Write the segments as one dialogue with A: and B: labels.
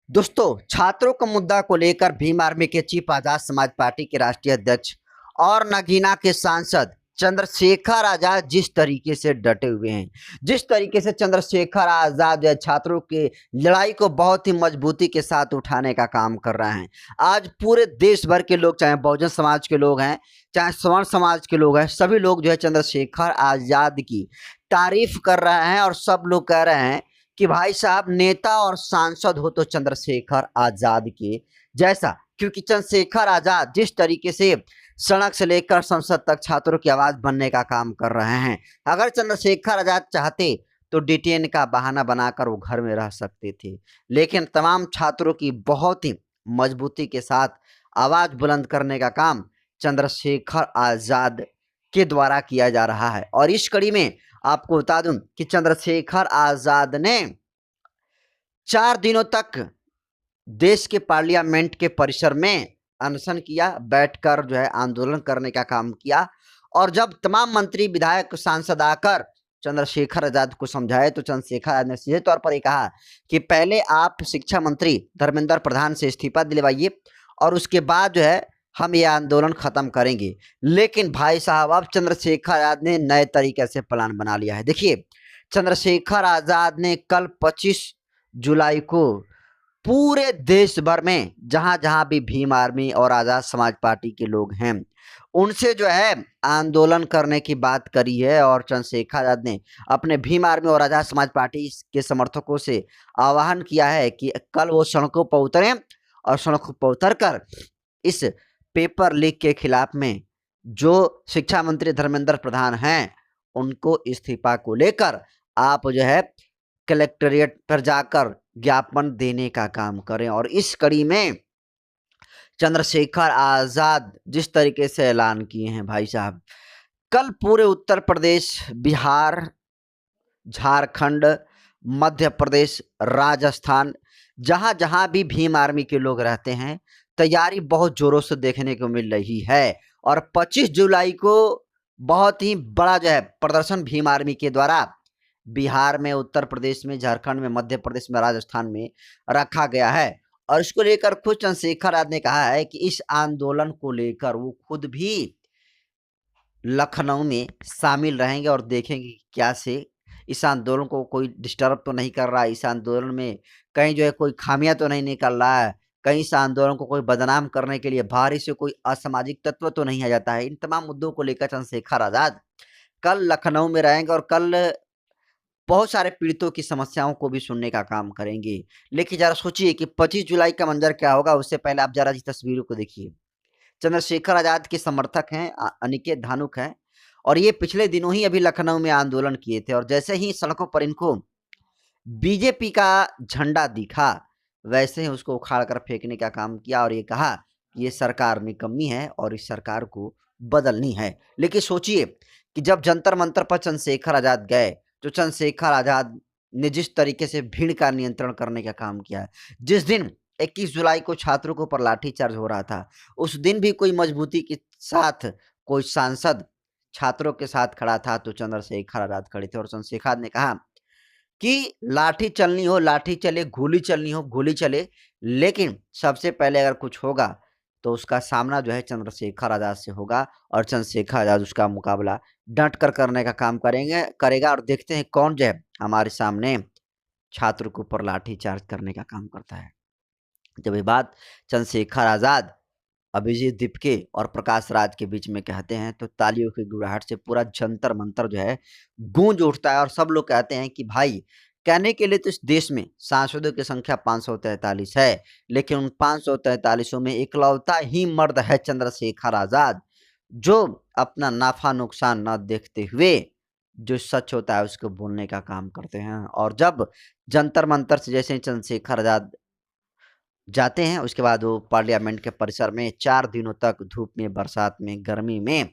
A: दोस्तों, छात्रों का मुद्दा को लेकर भीम आर्मी के चीफ आजाद समाज पार्टी के राष्ट्रीय अध्यक्ष और नगीना के सांसद चंद्रशेखर आजाद जिस तरीके से डटे हुए हैं, जिस तरीके से चंद्रशेखर आजाद जो है छात्रों की लड़ाई को बहुत ही मजबूती के साथ उठाने का काम कर रहे हैं। आज पूरे देश भर के लोग, चाहे बहुजन समाज के लोग हैं, चाहे स्वर्ण समाज के लोग हैं, सभी लोग जो है चंद्रशेखर आजाद की तारीफ कर रहे हैं और सब लोग कह रहे हैं कि भाई साहब नेता और सांसद हो तो चंद्रशेखर आजाद के जैसा। क्योंकि चंद्रशेखर आजाद जिस तरीके से सड़क से लेकर संसद तक छात्रों की आवाज बनने का काम कर रहे हैं, अगर चंद्रशेखर आजाद चाहते तो डिटेन का बहाना बनाकर वो घर में रह सकते थे, लेकिन तमाम छात्रों की बहुत ही मजबूती के साथ आवाज बुलंद करने का काम चंद्रशेखर आजाद के द्वारा किया जा रहा है। और इस कड़ी में आपको बता दूं कि चंद्रशेखर आजाद ने 4 दिनों तक देश के पार्लियामेंट के परिसर में अनशन किया, बैठकर जो है आंदोलन करने का काम किया। और जब तमाम मंत्री, विधायक, सांसद आकर चंद्रशेखर आजाद को समझाए तो चंद्रशेखर आजाद ने सीधे तौर पर ये कहा कि पहले आप शिक्षा मंत्री धर्मेंद्र प्रधान से इस्तीफा दिलवाइए और उसके बाद जो है हम ये आंदोलन खत्म करेंगे। लेकिन भाई साहब, अब चंद्रशेखर आजाद ने नए तरीके से प्लान बना लिया है। देखिए, चंद्रशेखर आजाद ने कल 25 जुलाई को पूरे देश भर में जहां जहां भी भीम आर्मी और आजाद समाज पार्टी के लोग हैं, उनसे जो है आंदोलन करने की बात करी है। और चंद्रशेखर आजाद ने अपने भीम आर्मी और आजाद समाज पार्टी के समर्थकों से आह्वान किया है कि कल वो सड़कों पर उतरें और सड़कों पर उतर कर इस पेपर लीक के खिलाफ में जो शिक्षा मंत्री धर्मेंद्र प्रधान हैं उनको इस्तीफा को लेकर आप जो है कलेक्ट्रेट पर जाकर ज्ञापन देने का काम करें। और इस कड़ी में चंद्रशेखर आजाद जिस तरीके से ऐलान किए हैं भाई साहब, कल पूरे उत्तर प्रदेश, बिहार, झारखंड, मध्य प्रदेश, राजस्थान, जहां जहां भी भीम आर्मी के लोग रहते हैं, तैयारी बहुत जोरों से देखने को मिल रही है। और 25 जुलाई को बहुत ही बड़ा जो है प्रदर्शन भीम आर्मी के द्वारा बिहार में, उत्तर प्रदेश में, झारखंड में, मध्य प्रदेश में, राजस्थान में रखा गया है। और इसको लेकर खुद चंद्रशेखर आजाद ने कहा है कि इस आंदोलन को लेकर वो खुद भी लखनऊ में शामिल रहेंगे और देखेंगे कि क्या से इस आंदोलन को कोई डिस्टर्ब तो नहीं कर रहा है, इस आंदोलन में कहीं जो है कोई खामियां तो नहीं निकल रहा है, कहीं इस आंदोलन को कोई बदनाम करने के लिए बाहरी से कोई असामाजिक तत्व तो नहीं आ जाता है। इन तमाम मुद्दों को लेकर चंद्रशेखर आजाद कल लखनऊ में रहेंगे और कल बहुत सारे पीड़ितों की समस्याओं को भी सुनने का काम करेंगे। लेकिन जरा सोचिए कि 25 जुलाई का मंजर क्या होगा। उससे पहले आप जरा इस तस्वीरों को देखिए। चंद्रशेखर आजाद के समर्थक हैं अनिकेत धानुक हैं और ये पिछले दिनों ही अभी लखनऊ में आंदोलन किए थे। और जैसे ही सड़कों पर इनको बीजेपी का झंडा दिखा, वैसे ही उसको उखाड़ कर फेंकने का काम किया और ये कहा कि ये सरकार निकम्मी है और इस सरकार को बदलनी है। लेकिन सोचिए कि जब जंतर मंतर पर चंद्रशेखर आजाद गए तो चंद्रशेखर आजाद ने जिस तरीके से भीड़ का नियंत्रण करने का काम किया, जिस दिन 21 जुलाई को छात्रों के ऊपर लाठीचार्ज हो रहा था, उस दिन भी कोई मजबूती के साथ कोई सांसद छात्रों के साथ खड़ा था तो चंद्रशेखर आजाद खड़े थे। और चंद्रशेखर आजाद ने कहा कि लाठी चलनी हो लाठी चले, गोली चलनी हो गोली चले, लेकिन सबसे पहले अगर कुछ होगा तो उसका सामना जो है चंद्रशेखर आजाद से होगा और चंद्रशेखर आजाद उसका मुकाबला डट कर करने का काम करेगा। और देखते हैं कौन जो है हमारे सामने छात्र के ऊपर लाठी चार्ज करने का काम करता है। जब ये बात चंद्रशेखर आजाद अभिजीत दीपके और प्रकाश राज के बीच में कहते हैं तो तालियों की गुड़ाहट से पूरा जंतर मंतर जो है गूंज उठता है। और सब लोग कहते हैं कि भाई, कहने के लिए तो इस देश में सांसदों की संख्या 543 है, लेकिन उन 543 में इकलौता ही मर्द है चंद्रशेखर आजाद, जो अपना नाफा नुकसान न देखते हुए जो सच होता है उसको बोलने का काम करते हैं। और जब जंतर मंतर से जैसे चंद्रशेखर आजाद जाते हैं, उसके बाद वो पार्लियामेंट के परिसर में 4 दिनों तक धूप में, बरसात में, गर्मी में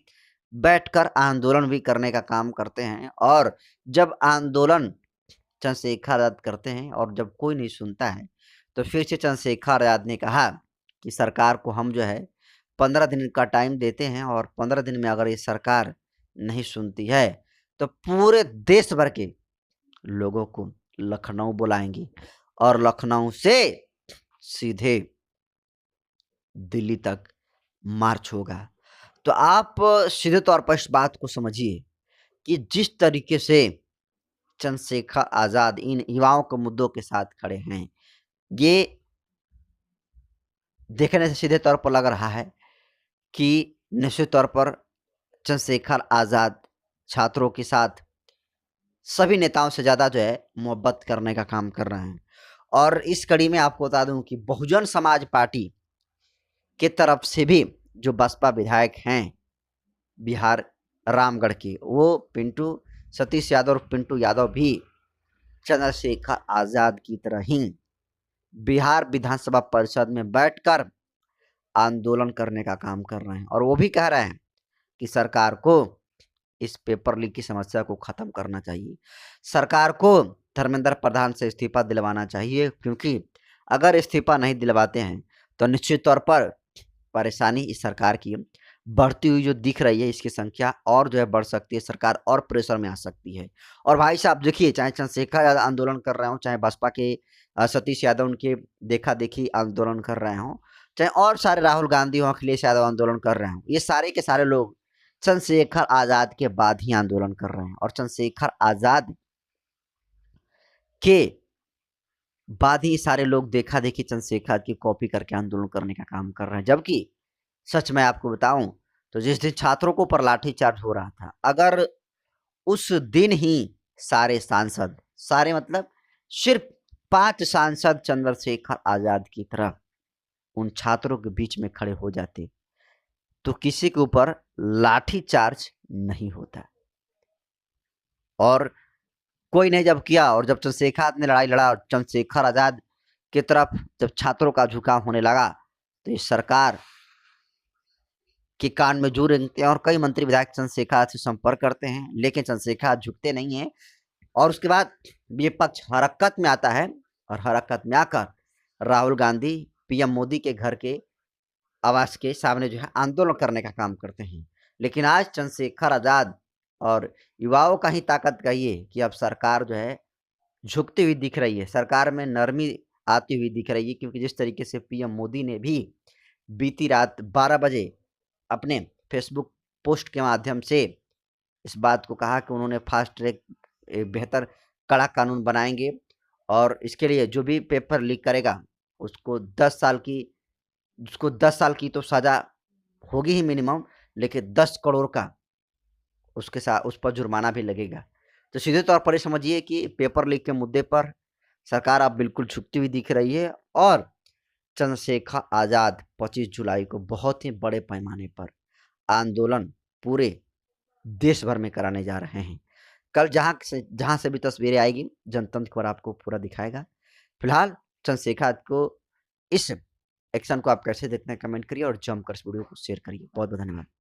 A: बैठकर आंदोलन भी करने का काम करते हैं। और जब आंदोलन चंद्रशेखर आजाद करते हैं और जब कोई नहीं सुनता है तो फिर से चंद्रशेखर आजाद ने कहा कि सरकार को हम जो है 15 दिन का टाइम देते हैं और 15 दिन में अगर ये सरकार नहीं सुनती है तो पूरे देश भर के लोगों को लखनऊ बुलाएंगे और लखनऊ से सीधे दिल्ली तक मार्च होगा। तो आप सीधे तौर पर इस बात को समझिए कि जिस तरीके से चंद्रशेखर आज़ाद इन युवाओं के मुद्दों के साथ खड़े हैं, ये देखने से सीधे तौर पर लग रहा है कि निश्चित तौर पर चंद्रशेखर आज़ाद छात्रों के साथ सभी नेताओं से ज़्यादा जो है मोहब्बत करने का काम कर रहे हैं। और इस कड़ी में आपको बता दूं कि बहुजन समाज पार्टी की तरफ से भी जो बसपा विधायक हैं बिहार रामगढ़ के, वो पिंटू सतीश यादव और पिंटू यादव भी चंद्रशेखर आज़ाद की तरह ही बिहार विधानसभा परिषद में बैठकर आंदोलन करने का काम कर रहे हैं। और वो भी कह रहे हैं कि सरकार को इस पेपर लीक की समस्या को खत्म करना चाहिए। सरकार को धर्मेंद्र प्रधान से इस्तीफा दिलवाना चाहिए, क्योंकि अगर इस्तीफा नहीं दिलवाते हैं तो निश्चित तौर पर परेशानी इस सरकार की बढ़ती हुई जो दिख रही है, इसकी संख्या और जो है बढ़ सकती है, सरकार और प्रेशर में आ सकती है। और भाई साहब देखिए, चाहे चंद्रशेखर यादव आंदोलन कर रहे हों, चाहे बसपा के सतीश यादव उनके देखा देखी आंदोलन कर रहे हों, चाहे और सारे राहुल गांधी हो, अखिलेश यादव आंदोलन कर रहे हों, ये सारे के सारे लोग चंद्रशेखर आज़ाद के बाद ही आंदोलन कर रहे हैं। और चंद्रशेखर आज़ाद के बाद ही सारे लोग देखा देखी चंद्रशेखर की कॉपी करके आंदोलन करने का काम कर रहे हैं। जबकि सच में आपको बताऊं तो जिस दिन छात्रों को पर लाठीचार्ज हो रहा था, अगर उस दिन ही सारे सांसद, सारे मतलब सिर्फ 5 सांसद चंद्रशेखर आज़ाद की तरह उन छात्रों के बीच में खड़े हो जाते तो किसी के ऊपर लाठीचार्ज नहीं होता। और कोई नहीं जब किया, और जब चंद्रशेखर आज़ाद ने लड़ाई लड़ा और चंद्रशेखर आज़ाद की तरफ जब छात्रों का झुकाव होने लगा, तो इस सरकार के कान में जू रेंगते हैं और कई मंत्री विधायक चंद्रशेखर आज़ाद से संपर्क करते हैं, लेकिन चंद्रशेखर आज़ाद झुकते नहीं हैं। और उसके बाद विपक्ष हरकत में आता है और हरकत में आकर राहुल गांधी पीएम मोदी के घर के आवास के सामने जो है आंदोलन करने का काम करते हैं। लेकिन आज चंद्रशेखर आज़ाद और युवाओं का ही ताकत कहिए कि अब सरकार जो है झुकती हुई दिख रही है, सरकार में नरमी आती हुई दिख रही है, क्योंकि जिस तरीके से पीएम मोदी ने भी बीती रात 12 बजे अपने फेसबुक पोस्ट के माध्यम से इस बात को कहा कि उन्होंने फास्ट ट्रैक बेहतर कड़ा कानून बनाएंगे और इसके लिए जो भी पेपर लीक करेगा उसको 10 साल की तो सज़ा होगी ही मिनिमम, लेकिन 10 करोड़ का उसके साथ उस पर जुर्माना भी लगेगा। तो सीधे तौर पर ये समझिए कि पेपर लीक के मुद्दे पर सरकार अब बिल्कुल झुकती हुई दिख रही है और चंद्रशेखर आज़ाद 25 जुलाई को बहुत ही बड़े पैमाने पर आंदोलन पूरे देश भर में कराने जा रहे हैं। कल जहाँ से भी तस्वीरें आएगी जनतंत्र पर आपको पूरा दिखाएगा। फिलहाल चंद्रशेखर को इस एक्शन को आप कैसे देखते हैं कमेंट करिए और जमकर इस वीडियो को शेयर करिए। बहुत बहुत धन्यवाद।